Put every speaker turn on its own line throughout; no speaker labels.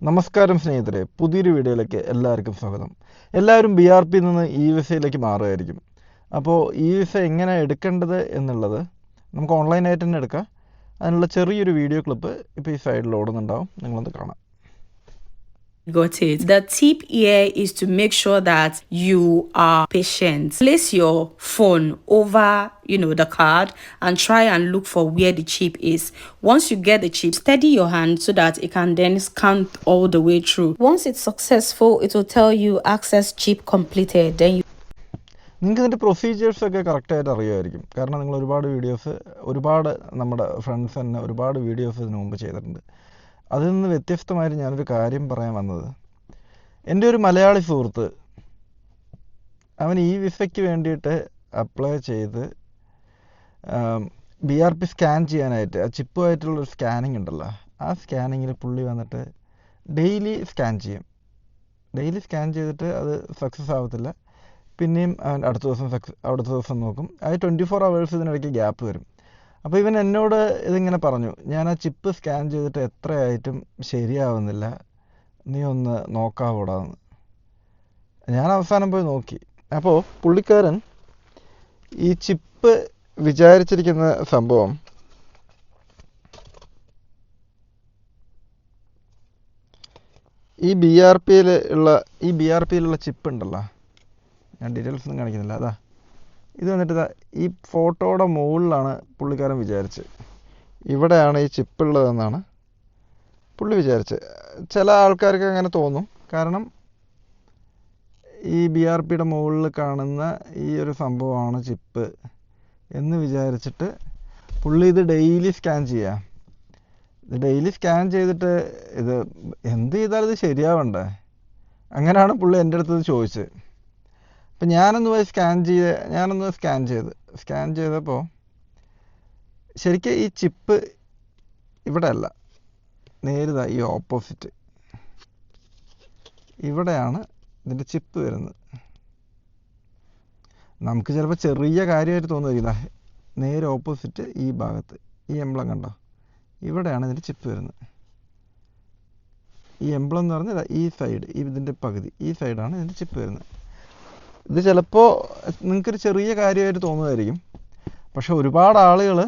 നമസ്കാരം സ്നേഹിതരെ, പുതിയൊരു വീഡിയോയിലേക്ക് എല്ലാവർക്കും സ്വാഗതം. എല്ലാവരും BRP നിന്ന് eVisയിലേക്ക് മാറുമായിരിക്കും. അപ്പോൾ eVisa എങ്ങനെ എടുക്കേണ്ടത് എന്നുള്ളത് നമുക്ക് ഓൺലൈനായിട്ട് തന്നെ എടുക്കാം. അതിനുള്ള ചെറിയൊരു വീഡിയോ ക്ലിപ്പ് ഇപ്പോൾ ഈ സൈഡിൽ ഓടുന്നുണ്ടാവും, നിങ്ങളൊന്ന് കാണാം.
Got it. The tip here is to make sure that you are patient. Place your phone over, the card and try and look for where the chip is. Once you get the chip, steady your hand so that it can then scan all the way through. Once it's successful, it will tell you access chip completed. Then you
നിങ്ങൾക്ക് ഇതിൻ്റെ പ്രൊസീജിയേഴ്സൊക്കെ കറക്റ്റായിട്ട് അറിയുമായിരിക്കും. കാരണം നിങ്ങൾ ഒരുപാട് നമ്മുടെ friends തന്നെ ഒരുപാട് videos ഇതിനു മുമ്പ് ചെയ്തിട്ടുണ്ട്. അതിൽ നിന്ന് വ്യത്യസ്തമായിട്ട് ഞാനൊരു കാര്യം പറയാൻ വന്നത്, എൻ്റെ ഒരു മലയാളി സുഹൃത്ത് അവൻ eVisയ്ക്ക് വേണ്ടിയിട്ട് അപ്ലൈ ചെയ്ത് BRP സ്കാൻ ചെയ്യാനായിട്ട് ആ ചിപ്പുമായിട്ടുള്ളൊരു സ്കാനിങ് ഉണ്ടല്ലോ, ആ സ്കാനിങ്ങിൽ പുള്ളി വന്നിട്ട് ഡെയിലി സ്കാൻ ചെയ്യും. ഡെയിലി സ്കാൻ ചെയ്തിട്ട് അത് സക്സസ് ആവത്തില്ല. പിന്നെയും അവൻ അടുത്ത ദിവസം നോക്കും. അത് 24 hours ഇതിനിടയ്ക്ക് ഗ്യാപ്പ് വരും. അപ്പോൾ ഇവൻ എന്നോട് ഇതിങ്ങനെ പറഞ്ഞു, ഞാൻ ആ ചിപ്പ് സ്കാൻ ചെയ്തിട്ട് എത്രയായിട്ടും ശരിയാവുന്നില്ല, നീ ഒന്ന് നോക്കാവൂടാന്ന്. ഞാൻ അവസാനം പോയി നോക്കി. അപ്പോൾ പുള്ളിക്കാരൻ ഈ ചിപ്പ് വിചാരിച്ചിരിക്കുന്ന സംഭവം ഈ BRPയിലുള്ള ചിപ്പ് ഉണ്ടല്ലോ, ഞാൻ ഡീറ്റെയിൽസ് ഒന്നും കാണിക്കുന്നില്ല. അതാ ഇത് വന്നിട്ട് ഈ ഫോട്ടോയുടെ മുകളിലാണ് പുള്ളിക്കാരൻ വിചാരിച്ച്, ഇവിടെയാണ് ഈ ചിപ്പ് ഉള്ളതെന്നാണ് പുള്ളി വിചാരിച്ചത്. ചില ആൾക്കാർക്ക് അങ്ങനെ തോന്നും. കാരണം ഈ BRPയുടെ മുകളിൽ കാണുന്ന ഈ ഒരു സംഭവമാണ് ചിപ്പ് എന്ന് വിചാരിച്ചിട്ട് പുള്ളി ഇത് ഡെയിലി സ്കാൻ ചെയ്യുക. ഇത് ഡെയിലി സ്കാൻ ചെയ്തിട്ട് ഇത് എന്ത് ചെയ്താലും ഇത് ശരിയാവണ്ടേ? അങ്ങനെയാണ് പുള്ളി എൻ്റെ അടുത്ത് ചോദിച്ചത്. അപ്പം ഞാനൊന്ന് സ്കാൻ ചെയ്തപ്പോൾ ശരിക്കും ഈ ചിപ്പ് ഇവിടെ അല്ല, നേരിതാ ഈ ഓപ്പോസിറ്റ് ഇവിടെയാണ് ഇതിൻ്റെ ചിപ്പ് വരുന്നത്. നമുക്ക് ചിലപ്പോൾ ചെറിയ കാര്യമായിട്ട് തോന്നുമായിരിക്കും. നേരെ ഓപ്പോസിറ്റ് ഈ ഭാഗത്ത് ഈ എംബ്ലം കണ്ടോ, ഇവിടെയാണ് ഇതിൻ്റെ ചിപ്പ് വരുന്നത്. ഈ എംബ്ലം എന്ന് പറഞ്ഞാൽ ഈ സൈഡ്, ഇതിൻ്റെ പകുതി ഈ സൈഡാണ് ഇതിൻ്റെ ചിപ്പ് വരുന്നത്. ഇത് ചിലപ്പോൾ നിങ്ങൾക്കൊരു ചെറിയ കാര്യമായിട്ട് തോന്നുമായിരിക്കും. പക്ഷെ ഒരുപാട് ആളുകൾ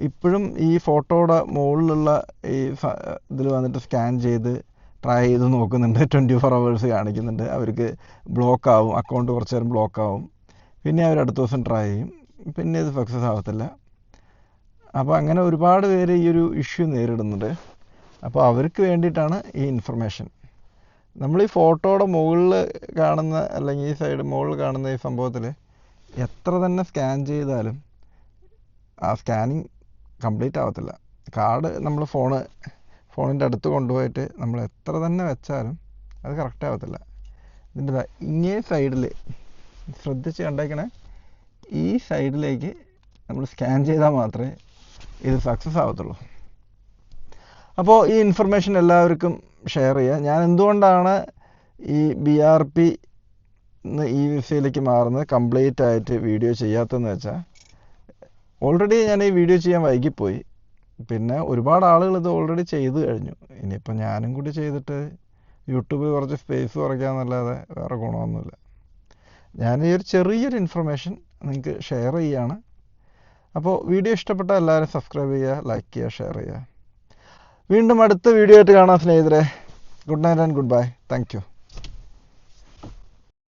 ഇപ്പോഴും ഈ ഫോട്ടോയുടെ മുകളിലുള്ള ഈ ഇതിൽ വന്നിട്ട് സ്കാൻ ചെയ്ത് ട്രൈ ചെയ്ത് നോക്കുന്നുണ്ട്. 24 hours കാണിക്കുന്നുണ്ട്. അവർക്ക് ബ്ലോക്ക് ആവും, അക്കൗണ്ട് കുറച്ച് നേരം ബ്ലോക്ക് ആവും. പിന്നെ അവർ അടുത്ത ദിവസം ട്രൈ ചെയ്യും, പിന്നെ ഇത് സക്സസ് ആവത്തില്ല. അപ്പോൾ അങ്ങനെ ഒരുപാട് പേര് ഈ ഒരു ഇഷ്യൂ നേരിടുന്നുണ്ട്. അപ്പോൾ അവർക്ക് വേണ്ടിയിട്ടാണ് ഈ ഇൻഫർമേഷൻ. നമ്മൾ ഈ ഫോട്ടോയുടെ മുകളിൽ കാണുന്ന, അല്ലെങ്കിൽ ഈ സൈഡ് മുകളിൽ കാണുന്ന ഈ സംഭവത്തിൽ എത്ര തന്നെ സ്കാൻ ചെയ്താലും ആ സ്കാനിങ് കംപ്ലീറ്റ് ആവത്തില്ല. കാർഡ് നമ്മൾ ഫോണിൻ്റെ അടുത്ത് കൊണ്ടുപോയിട്ട് നമ്മൾ എത്ര തന്നെ വെച്ചാലും അത് കറക്റ്റ് ആവത്തില്ല. ഇതിൻ്റെ ഇങ്ങേ സൈഡിൽ ശ്രദ്ധിച്ച് കണ്ടേക്കണേ, ഈ സൈഡിലേക്ക് നമ്മൾ സ്കാൻ ചെയ്താൽ മാത്രമേ ഇത് സക്സസ് ആവത്തുള്ളൂ. അപ്പോൾ ഈ ഇൻഫർമേഷൻ എല്ലാവർക്കും ഷെയർ ചെയ്യുക. ഞാൻ എന്തുകൊണ്ടാണ് ഈ BRP eVisയിലേക്ക് മാറുന്നത് കംപ്ലീറ്റ് ആയിട്ട് വീഡിയോ ചെയ്യാത്തതെന്ന് വെച്ചാൽ, ഓൾറെഡി ഞാൻ ഈ വീഡിയോ ചെയ്യാൻ വൈകിപ്പോയി. പിന്നെ ഒരുപാട് ആളുകൾ ഇത് ഓൾറെഡി ചെയ്ത് കഴിഞ്ഞു. ഇനിയിപ്പോൾ ഞാനും കൂടി ചെയ്തിട്ട് യൂട്യൂബിൽ കുറച്ച് സ്പേസ് കുറയ്ക്കാമെന്നല്ലാതെ വേറെ ഗുണമൊന്നുമില്ല. ഞാൻ ഈ ഒരു ചെറിയൊരു ഇൻഫർമേഷൻ നിങ്ങൾക്ക് ഷെയർ ചെയ്യുകയാണ്. അപ്പോൾ വീഡിയോ ഇഷ്ടപ്പെട്ടാൽ എല്ലാവരും സബ്സ്ക്രൈബ് ചെയ്യുക, ലൈക്ക് ചെയ്യുക, ഷെയർ ചെയ്യുക. വീണ്ടും അടുത്ത വീഡിയോ ആയിട്ട് കാണാം സ്നേഹിതരെ. Good night and good bye. Thank you.